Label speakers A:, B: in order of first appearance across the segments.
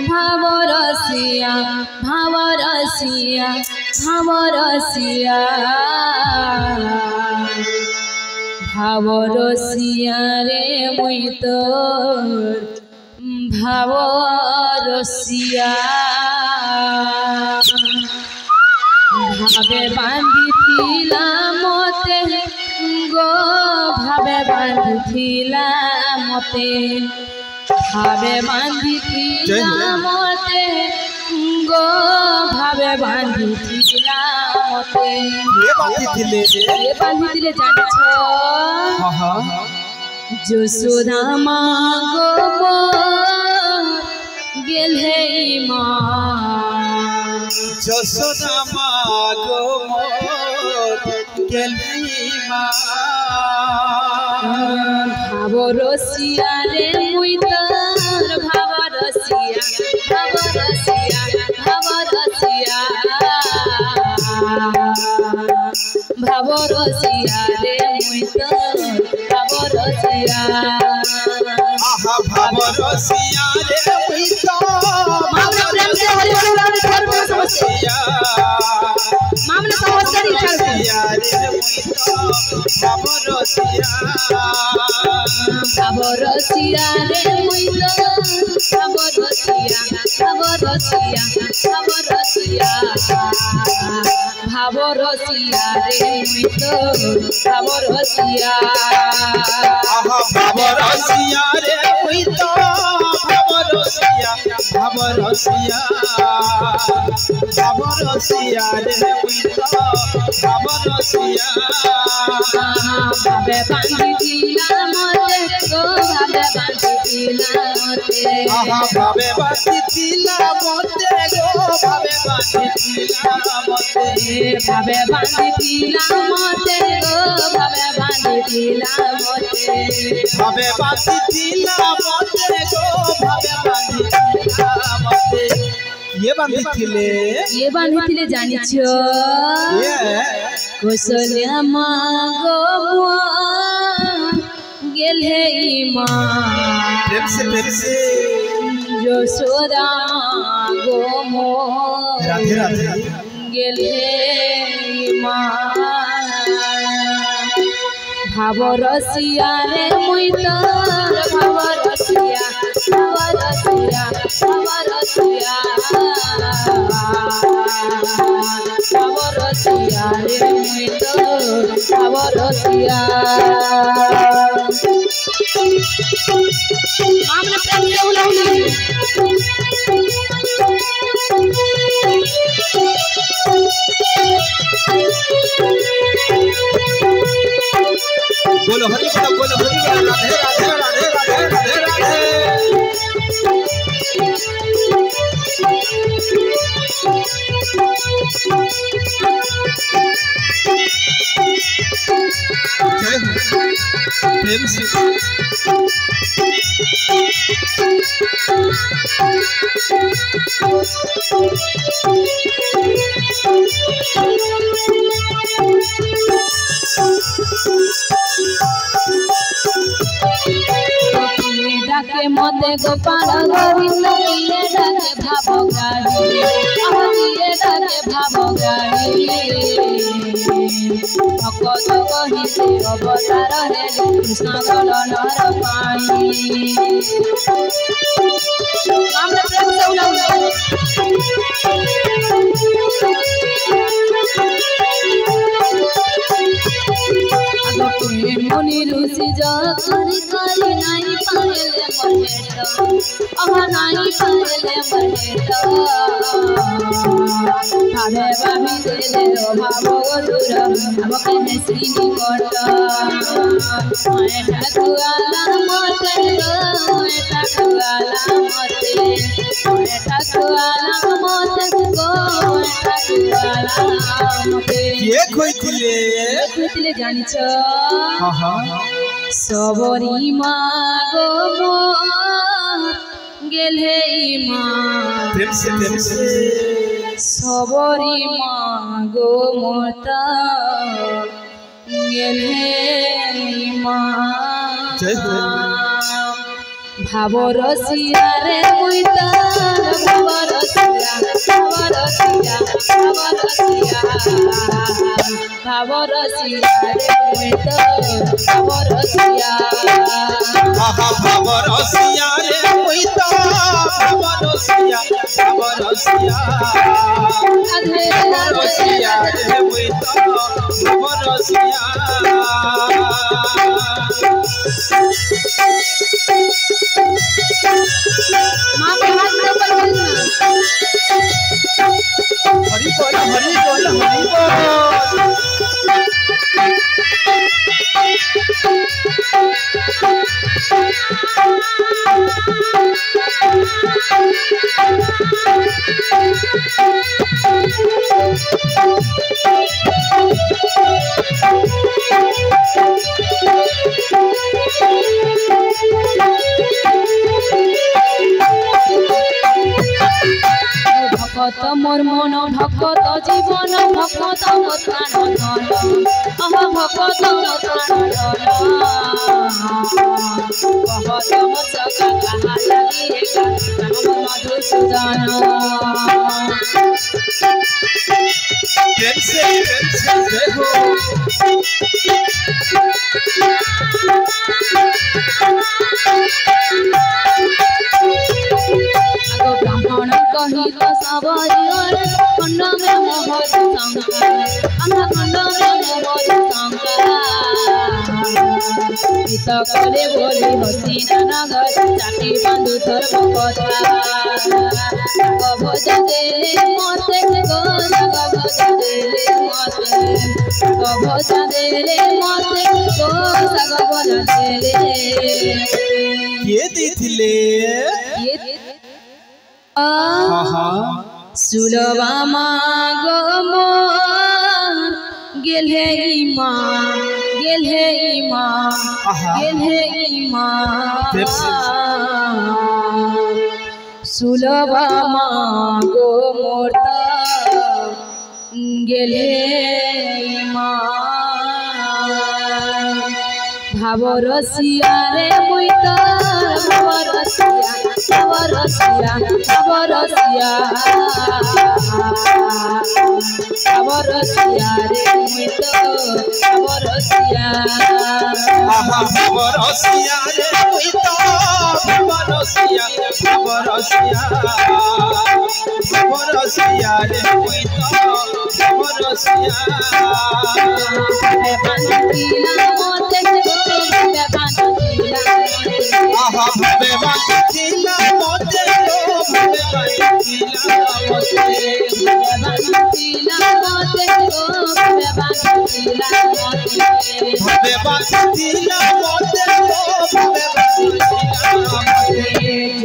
A: भावरसिया भावरसिया भावरसिया भावरसिया रे मुई तोर भावरसिया भावे बांधिथिला मते गो भावे बांधिथिला मते भावे बांधिथिला मते गो भावे बांधिथिला मते
B: ये बांधिथिले
A: जानिछ যশোদা মা গো गेले मा
B: যশোদা মা গো गेले मा
A: भावरसिया रे मुई तोर भावरसिया भावरसिया भावरसिया भावरसिया रे मुई तोर भावरसिया
B: आहा भावरसिया रे मुई तोर
A: मामला प्रेम से हरि बोल धर्म समस्या मामला समस्या रे मुई तोर
B: भावरसिया
A: भावरसिया रे मुई तोर भावरसिया भावरसिया भावरसिया भावरसिया रे मुई तोर भावरसिया
B: आहा भावरसिया रे मुई तोर भावरसिया भावरसिया भावरसिया रे मुई तोर भावरसिया
A: भावे बांधिथिला मते गो भावे बांधिथिला मते
B: आहा भावे बांधिथिला मते गो भावे बांधिथिला मते
A: भावे बांधिथिला मते गो भावे बांधिथिला मते
B: भावे बांधिथिला मते गो भावे बांधिथिला मते ये बांधिथिले
A: जानिछ कौशल्या मा गो गेले मा
B: प्रेम से
A: যশোদা गो
B: राधे राधे
A: गेले मा भावरसिया रे मुई तोर भावरसिया भावरसिया भावरसिया भावरसिया रे मुई तोर भावरसिया मामला प्रेम से उलौली
B: बोलो हरि बोल राधे राधे राधे राधे राधे राधे प्रेम से
A: डाके मते गोपाल गोविंद किए डाके भाव गाड़ी किए डाके भाव गाड़ी भगत कहि से अवतार हे कृष्ण गलनर पाणी मामला प्रेम से उलौली मुनि ऋषि जरी करी नहीं पाले महेट नहीं पाले महेट भावे भाभी देले भाव दूर अब कहे श्री निकट ठाकुआला मते ठाकुआला मते ठाकुआला मते गो ठाकुआला मते
B: ये खोइतिले
A: जानिछ
B: सबरी
A: मा गो गेले मा
B: प्रेम से
A: सबरी मा गो मोता गेले मा
B: जय
A: भावरसिया रे मुई तोर भावरसिया रे मुई तो भावरसिया
B: भावरसिया रे मुई तो भावरसिया भावरसिया भावरसिया रे मुई तो भावरसिया
A: मां के हाथ में ऊपर बोलना
B: हरि बोल हरि बोल हरि बोल
A: भक्त मोर मन भक्त जीवन भक्त मोर प्राण धन भक्त मोर प्राण धन कहत मोर सगा कहा लगी राम मधुसूदन
B: प्रेम से देखो
A: आगो ब्राह्मण कहित सबरियर खंड में मोहर शंका आमा खंड में मोहर शंका गीत करे बोली हसी नगर चाटी बंधु धर्म कथा भोज देले मते गो भोज देले मते भोज देले मते गो भोज देले
B: ये दिथिले
A: सुलभा मागो मोर गेले इमा सुलभा मागो मोर गेले इमा भावरसिया रे मुई तो भावरसिया भावरसिया भावरसिया भावरसिया रे मुई तो भावरसिया
B: भावरसिया रे मुई तो भावरसिया भावरसिया भावरसिया रे मुई तो भावरसिया
A: बांधिला मोते
B: भवे बांधिला मोते भवे बांधिला मोते भवे बांधिला मोते भवे बांधिला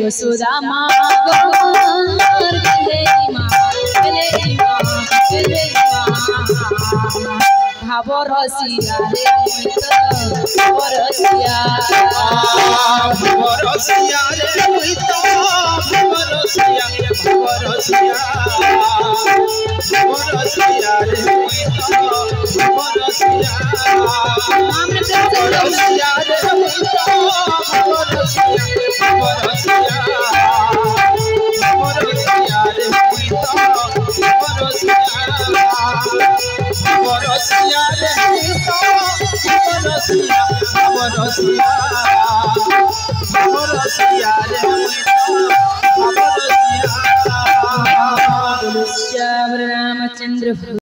A: यशोदा मां गोर गेले मां भावरसिया रे मुई तो भावरसिया
B: भावरसिया रे मुई तो भावरसिया भावरसिया भावरसिया रे मुई तो भावरसिया भावरसिया रे मुई तो भावरसिया भावरसिया भावरसिया रे मुई तो भावरसिया भावरसिया रे मुई तो भावरसिया भावरसिया भावरसिया रे मुई तो भावरसिया
A: श्याम रामचंद्र